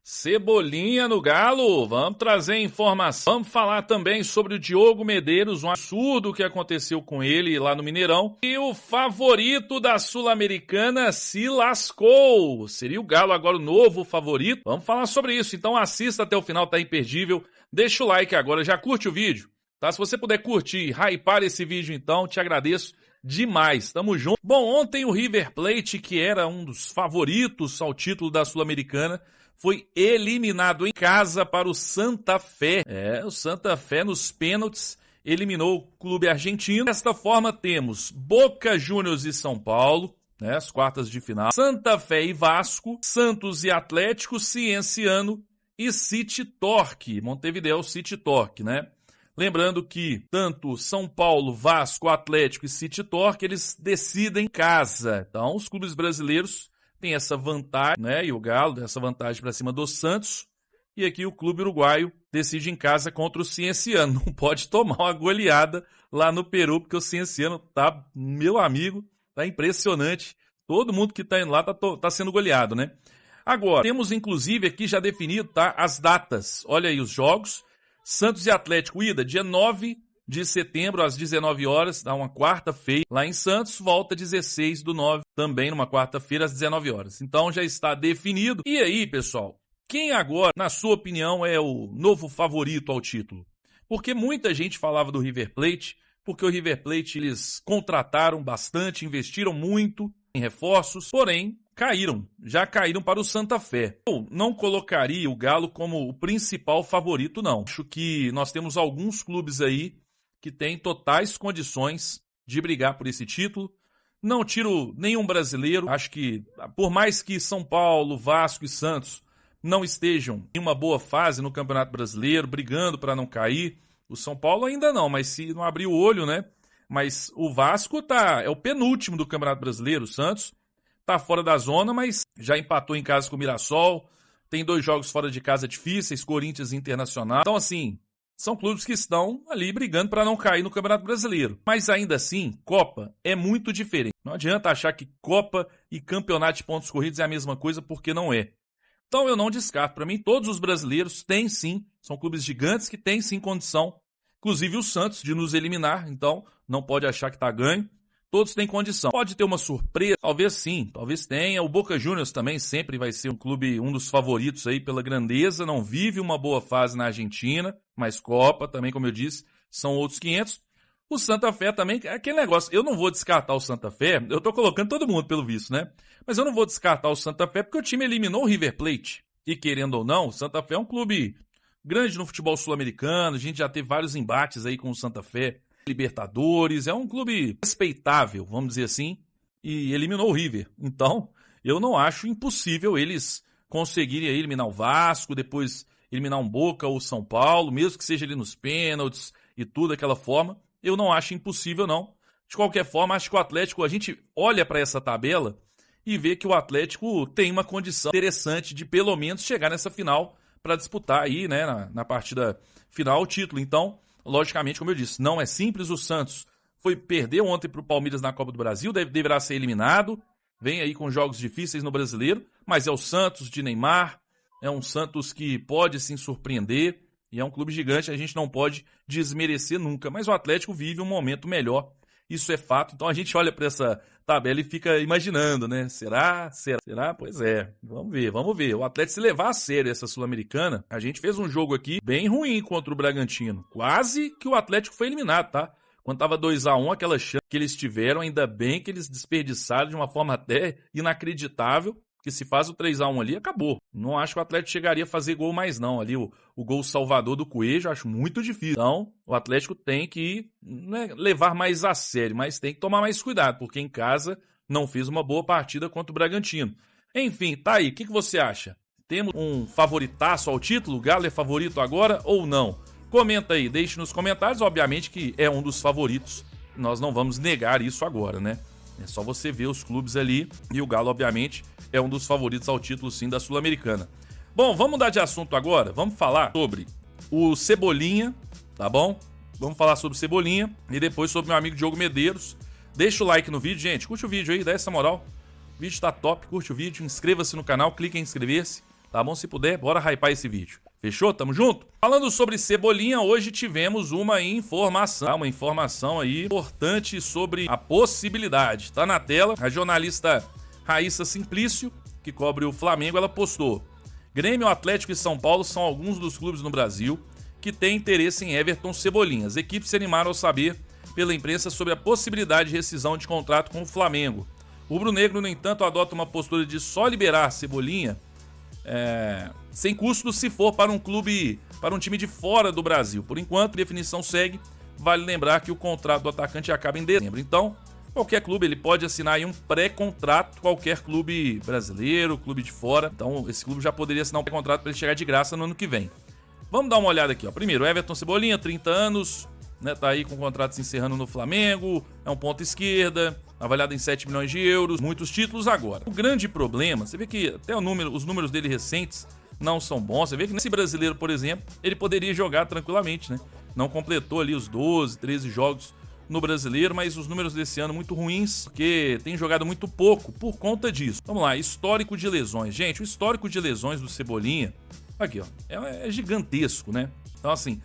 Cebolinha no Galo, vamos trazer informação, vamos falar também sobre o Diogo Medeiros, um absurdo que aconteceu com ele lá no Mineirão. E o favorito da Sul-Americana se lascou, seria o Galo agora o novo favorito? Vamos falar sobre isso, então assista até o final, tá imperdível. Deixa o like agora, já curte o vídeo, tá? Se você puder curtir, hypar esse vídeo então, te agradeço demais, tamo junto. Bom, ontem o River Plate, que era um dos favoritos ao título da Sul-Americana, foi eliminado em casa para o Santa Fé. O Santa Fé nos pênaltis eliminou o clube argentino. Desta forma temos Boca Juniors e São Paulo, as quartas de final. Santa Fé e Vasco, Santos e Atlético, Cienciano e City Torque. Montevideo City Torque, Lembrando que tanto São Paulo, Vasco, Atlético e City Torque, eles decidem em casa. Então os clubes brasileiros tem essa vantagem, e o Galo tem essa vantagem para cima do Santos. E aqui o clube uruguaio decide em casa contra o Cienciano. Não pode tomar uma goleada lá no Peru, porque o Cienciano tá, meu amigo, tá impressionante. Todo mundo que tá indo lá tá sendo goleado, Agora, temos inclusive aqui já definido, as datas. Olha aí os jogos. Santos e Atlético, ida, dia 9 de setembro, às 19 horas, dá uma quarta-feira, lá em Santos, volta 16/9, também numa quarta-feira, às 19 horas. Então já está definido. E aí, pessoal, quem agora, na sua opinião, é o novo favorito ao título? Porque muita gente falava do River Plate, porque o River Plate, eles contrataram bastante, investiram muito em reforços, porém, já caíram para o Santa Fé. Eu não colocaria o Galo como o principal favorito, não. Acho que nós temos alguns clubes aí que tem totais condições de brigar por esse título. Não tiro nenhum brasileiro. Acho que, por mais que São Paulo, Vasco e Santos não estejam em uma boa fase no Campeonato Brasileiro, brigando para não cair, o São Paulo ainda não, mas se não abrir o olho, Mas o Vasco é o penúltimo do Campeonato Brasileiro, o Santos tá fora da zona, mas já empatou em casa com o Mirassol, tem 2 jogos fora de casa difíceis, Corinthians e Internacional. Então, assim, são clubes que estão ali brigando para não cair no Campeonato Brasileiro. Mas ainda assim, Copa é muito diferente. Não adianta achar que Copa e Campeonato de Pontos Corridos é a mesma coisa, porque não é. Então eu não descarto. Para mim, todos os brasileiros têm sim, são clubes gigantes que têm sim condição, inclusive o Santos, de nos eliminar. Então não pode achar que está ganho. Todos têm condição. Pode ter uma surpresa, talvez sim, talvez tenha. O Boca Juniors também sempre vai ser um clube, um dos favoritos aí pela grandeza. Não vive uma boa fase na Argentina, mas Copa também, como eu disse, são outros 500. O Santa Fé também, aquele negócio, eu não vou descartar o Santa Fé, eu tô colocando todo mundo pelo visto, Mas eu não vou descartar o Santa Fé porque o time eliminou o River Plate. E querendo ou não, o Santa Fé é um clube grande no futebol sul-americano, a gente já teve vários embates aí com o Santa Fé. Libertadores, é um clube respeitável, vamos dizer assim, e eliminou o River. Então, eu não acho impossível eles conseguirem aí eliminar o Vasco, depois eliminar um Boca ou São Paulo, mesmo que seja ali nos pênaltis e tudo daquela forma. Eu não acho impossível, não. De qualquer forma, acho que o Atlético, a gente olha para essa tabela e vê que o Atlético tem uma condição interessante de pelo menos chegar nessa final para disputar aí, na partida final o título. Então, logicamente, como eu disse, não é simples. O Santos perdeu ontem para o Palmeiras na Copa do Brasil, deverá ser eliminado. Vem aí com jogos difíceis no Brasileiro, mas é o Santos de Neymar, é um Santos que pode sim surpreender, e é um clube gigante, a gente não pode desmerecer nunca. Mas o Atlético vive um momento melhor, isso é fato. Então a gente olha para essa tabela e fica imaginando, Será? Pois é, vamos ver. O Atlético, se levar a sério essa Sul-Americana, a gente fez um jogo aqui bem ruim contra o Bragantino. Quase que o Atlético foi eliminado, Quando tava 2-1, aquela chance que eles tiveram, ainda bem que eles desperdiçaram de uma forma até inacreditável, que se faz o 3-1 ali, acabou. Não acho que o Atlético chegaria a fazer gol mais não. Ali o gol salvador do Coelho, acho muito difícil. Então, o Atlético tem que levar mais a sério, mas tem que tomar mais cuidado, porque em casa não fez uma boa partida contra o Bragantino. Enfim, tá aí. O que você acha? Temos um favoritaço ao título? O Galo é favorito agora ou não? Comenta aí, deixe nos comentários. Obviamente que é um dos favoritos. Nós não vamos negar isso agora, É só você ver os clubes ali. E o Galo, obviamente, é um dos favoritos ao título, sim, da Sul-Americana. Bom, vamos mudar de assunto agora. Vamos falar sobre o Cebolinha, tá bom? Vamos falar sobre o Cebolinha e depois sobre meu amigo Diogo Medeiros. Deixa o like no vídeo, gente. Curte o vídeo aí, dá essa moral. O vídeo tá top, curte o vídeo, inscreva-se no canal, clique em inscrever-se. tá bom? Se puder, bora hypar esse vídeo. Fechou? Tamo junto? Falando sobre Cebolinha, hoje tivemos uma informação aí importante sobre a possibilidade. Tá na tela, a jornalista Raíssa Simplício, que cobre o Flamengo, ela postou: Grêmio, Atlético e São Paulo são alguns dos clubes no Brasil que têm interesse em Everton Cebolinha. As equipes se animaram ao saber pela imprensa sobre a possibilidade de rescisão de contrato com o Flamengo. O rubro-negro, no entanto, adota uma postura de só liberar Cebolinha sem custo se for para um time de fora do Brasil. Por enquanto, a definição segue. Vale lembrar que o contrato do atacante acaba em dezembro. Então, qualquer clube ele pode assinar aí um pré-contrato, qualquer clube brasileiro, clube de fora. Então, esse clube já poderia assinar um pré-contrato para ele chegar de graça no ano que vem. Vamos dar uma olhada aqui, ó. Primeiro, Everton Cebolinha, 30 anos, né, tá aí com o contrato se encerrando no Flamengo, é um ponta esquerda, avaliado em 7 milhões de euros, muitos títulos agora. O grande problema, você vê que até os números dele recentes não são bons. Você vê que nesse brasileiro, por exemplo, ele poderia jogar tranquilamente, né? Não completou ali os 12, 13 jogos no brasileiro, mas os números desse ano muito ruins, porque tem jogado muito pouco por conta disso. Vamos lá, histórico de lesões. Gente, o histórico de lesões do Cebolinha, aqui ó, é gigantesco, né? Então assim,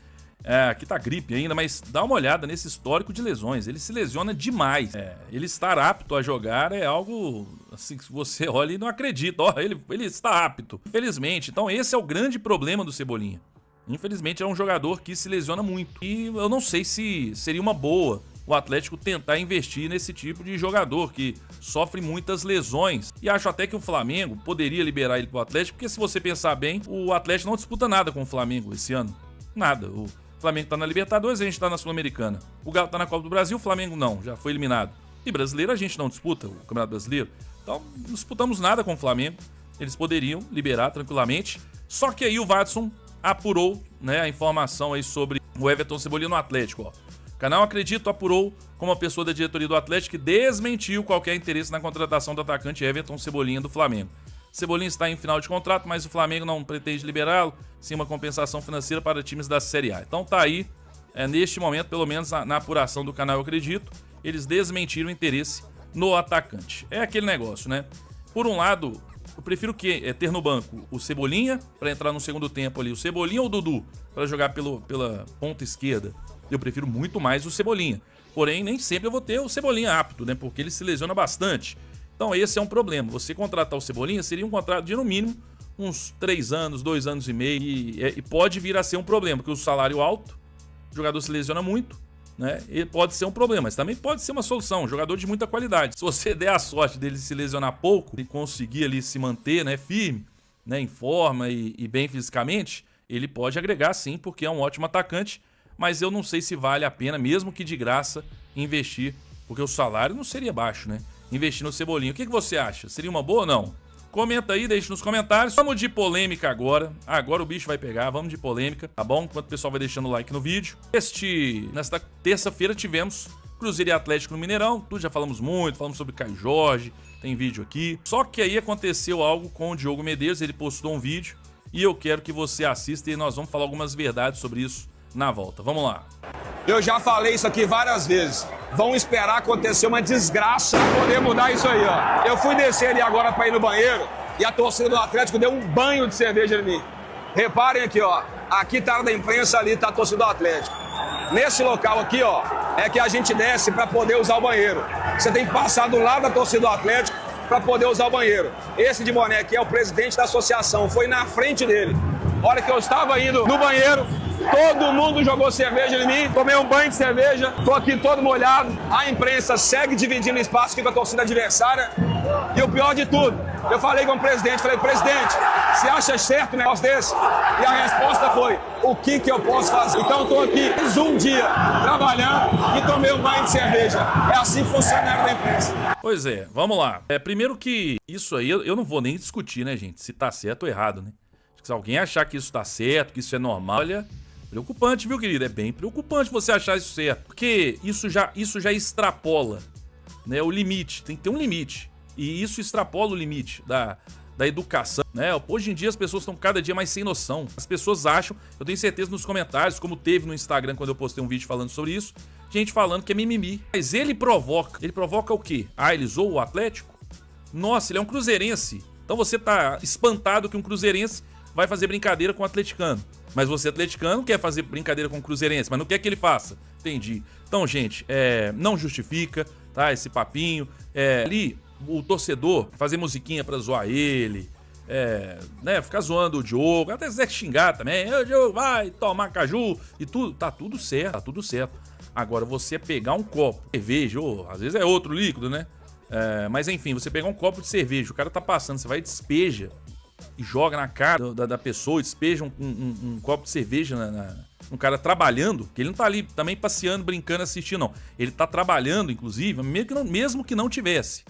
aqui tá gripe ainda, mas dá uma olhada nesse histórico de lesões. Ele se lesiona demais. Ele estar apto a jogar é algo assim que você olha e não acredita. Ó, ele está apto, infelizmente. Então esse é o grande problema do Cebolinha. Infelizmente é um jogador que se lesiona muito. E eu não sei se seria uma boa o Atlético tentar investir nesse tipo de jogador que sofre muitas lesões. E acho até que o Flamengo poderia liberar ele pro Atlético, porque se você pensar bem, o Atlético não disputa nada com o Flamengo esse ano. Nada. O Flamengo tá na Libertadores, a gente tá na Sul-Americana. O Galo tá na Copa do Brasil, o Flamengo não, já foi eliminado. E brasileiro a gente não disputa, o Campeonato Brasileiro. Então não disputamos nada com o Flamengo. Eles poderiam liberar tranquilamente. Só que aí o Watson apurou, né, a informação aí sobre o Everton Cebolinha no Atlético, ó. O canal Acredito apurou como a pessoa da diretoria do Atlético que desmentiu qualquer interesse na contratação do atacante Everton Cebolinha do Flamengo. Cebolinha está em final de contrato, mas o Flamengo não pretende liberá-lo, sim uma compensação financeira para times da Série A. Então tá aí, neste momento, pelo menos na apuração do canal Acredito, eles desmentiram o interesse no atacante. É aquele negócio, né? Por um lado, eu prefiro ter no banco o Cebolinha, para entrar no segundo tempo ali, o Cebolinha ou o Dudu, para jogar pela ponta esquerda. Eu prefiro muito mais o Cebolinha. Porém, nem sempre eu vou ter o Cebolinha apto, né? Porque ele se lesiona bastante. Então esse é um problema. Você contratar o Cebolinha seria um contrato de no mínimo uns 3 anos, 2 anos e meio. E pode vir a ser um problema, porque o salário alto, o jogador se lesiona muito, né? E pode ser um problema, mas também pode ser uma solução. Um jogador de muita qualidade. Se você der a sorte dele se lesionar pouco e conseguir ali se manter, né, firme, né, em forma e bem fisicamente, ele pode agregar sim, porque é um ótimo atacante. Mas eu não sei se vale a pena, mesmo que de graça, investir, porque o salário não seria baixo, né? Investir no Cebolinha. O que você acha? Seria uma boa ou não? Comenta aí, deixa nos comentários. Vamos de polêmica agora. Agora o bicho vai pegar, vamos de polêmica, tá bom? Enquanto o pessoal vai deixando o like no vídeo. Nesta terça-feira tivemos Cruzeiro e Atlético no Mineirão. Tudo já falamos muito, falamos sobre Caio Jorge, tem vídeo aqui. Só que aí aconteceu algo com o Diogo Medeiros, ele postou um vídeo e eu quero que você assista e nós vamos falar algumas verdades sobre isso na volta. Vamos lá. Eu já falei isso aqui várias vezes. Vão esperar acontecer uma desgraça pra poder mudar isso aí, ó. Eu fui descer ali agora pra ir no banheiro e a torcida do Atlético deu um banho de cerveja em mim. Reparem aqui, ó. Aqui tá a da imprensa, ali tá a torcida do Atlético. Nesse local aqui, ó, é que a gente desce pra poder usar o banheiro. Você tem que passar do lado da torcida do Atlético pra poder usar o banheiro. Esse de boné aqui é o presidente da associação. Foi na frente dele. A hora que eu estava indo no banheiro, todo mundo jogou cerveja em mim, tomei um banho de cerveja, tô aqui todo molhado. A imprensa segue dividindo espaço aqui com a torcida adversária. E o pior de tudo, eu falei com o presidente, presidente, você acha certo um negócio desse? E a resposta foi, o que eu posso fazer? Então eu tô aqui mais um dia trabalhando e tomei um banho de cerveja. É assim que funciona a área da imprensa. Pois é, vamos lá. Primeiro que isso aí, eu não vou nem discutir, né, gente, se tá certo ou errado, né? Se alguém achar que isso tá certo, que isso é normal, olha, preocupante, viu, querido? É bem preocupante você achar isso certo. Porque isso já extrapola, né, o limite. Tem que ter um limite. E isso extrapola o limite da educação, né? Hoje em dia as pessoas estão cada dia mais sem noção. As pessoas acham, eu tenho certeza nos comentários, como teve no Instagram quando eu postei um vídeo falando sobre isso, gente falando que é mimimi. Mas ele provoca o quê? Ah, ele zoou o Atlético? Nossa, ele é um cruzeirense. Então você tá espantado que um cruzeirense vai fazer brincadeira com o atleticano. Mas você, atleticano, quer fazer brincadeira com o cruzeirense, mas não quer que ele faça. Entendi. Então, gente, não justifica, tá? Esse papinho. Ali, o torcedor fazer musiquinha pra zoar ele, né? Ficar zoando o Diogo, até se quiser xingar também. O Diogo vai tomar caju e tudo. Tá tudo certo, tá tudo certo. Agora, você pegar um copo de cerveja, ou às vezes é outro líquido, né? Mas enfim, você pegar um copo de cerveja, o cara tá passando, você vai e despeja e joga na cara da pessoa, despeja um copo de cerveja um cara trabalhando, que ele não tá ali também passeando, brincando, assistindo, não. Ele tá trabalhando, inclusive, mesmo que não tivesse.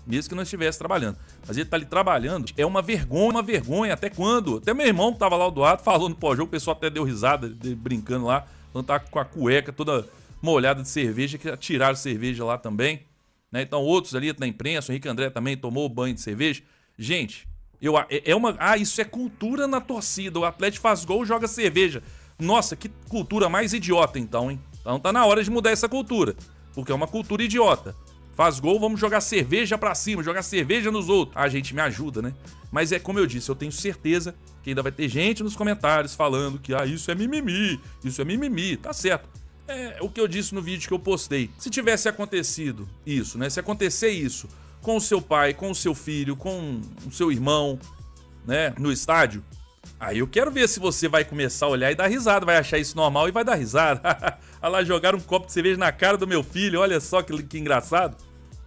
Mesmo que não estivesse trabalhando. Mas ele tá ali trabalhando. É uma vergonha. Até quando? Até meu irmão que tava lá do lado, falou no pós-jogo, o pessoal até deu risada, brincando lá. Quando tá com a cueca toda molhada de cerveja, que tiraram cerveja lá também. Né? Então outros ali na imprensa, o Henrique André também tomou banho de cerveja. Gente, isso é cultura na torcida. O Atlético faz gol, joga cerveja. Nossa, que cultura mais idiota então, hein? Então tá na hora de mudar essa cultura, porque é uma cultura idiota. Faz gol, vamos jogar cerveja pra cima, jogar cerveja nos outros. A gente me ajuda, né? Mas como eu disse, eu tenho certeza que ainda vai ter gente nos comentários falando que isso é mimimi, tá certo. É o que eu disse no vídeo que eu postei. Se tivesse acontecido isso, né? Se acontecer isso com o seu pai, com o seu filho, com o seu irmão, né? No estádio, aí eu quero ver se você vai começar a olhar e dar risada, vai achar isso normal e vai dar risada. Olha lá, jogar um copo de cerveja na cara do meu filho, olha só que engraçado.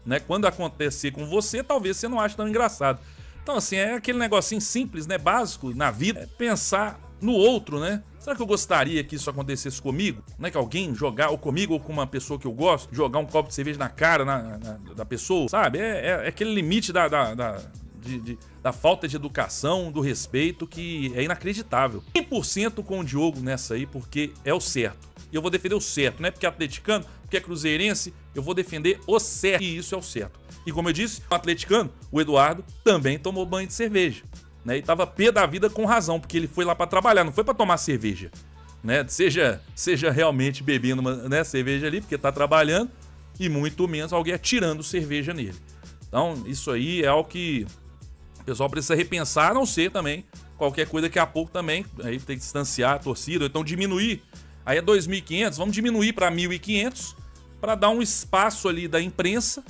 Né? Quando acontecer com você, talvez você não ache tão engraçado. Então assim, é aquele negocinho simples, né? Básico na vida, é pensar no outro, né? Será que eu gostaria que isso acontecesse comigo? Né? Que alguém jogar, ou comigo ou com uma pessoa que eu gosto, jogar um copo de cerveja na cara da pessoa, sabe? É aquele limite da falta de educação, do respeito, que é inacreditável. 100% com o Diogo nessa aí, porque é o certo. E eu vou defender o certo, não é porque é atleticano, porque é cruzeirense, eu vou defender o certo. E isso é o certo. E como eu disse, o atleticano, o Eduardo, também tomou banho de cerveja. Né? E tava pé da vida com razão, porque ele foi lá pra trabalhar, não foi pra tomar cerveja. Né? Seja realmente bebendo uma cerveja ali, porque tá trabalhando, e muito menos alguém atirando cerveja nele. Então, isso aí é algo que o pessoal precisa repensar, a não ser também qualquer coisa que a pouco também aí tem que distanciar a torcida, ou então diminuir. Aí é 2.500, vamos diminuir para 1.500 para dar um espaço ali da imprensa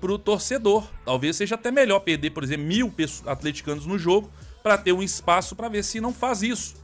pro torcedor. Talvez seja até melhor perder, por exemplo, 1.000 atleticanos no jogo para ter um espaço para ver se não faz isso.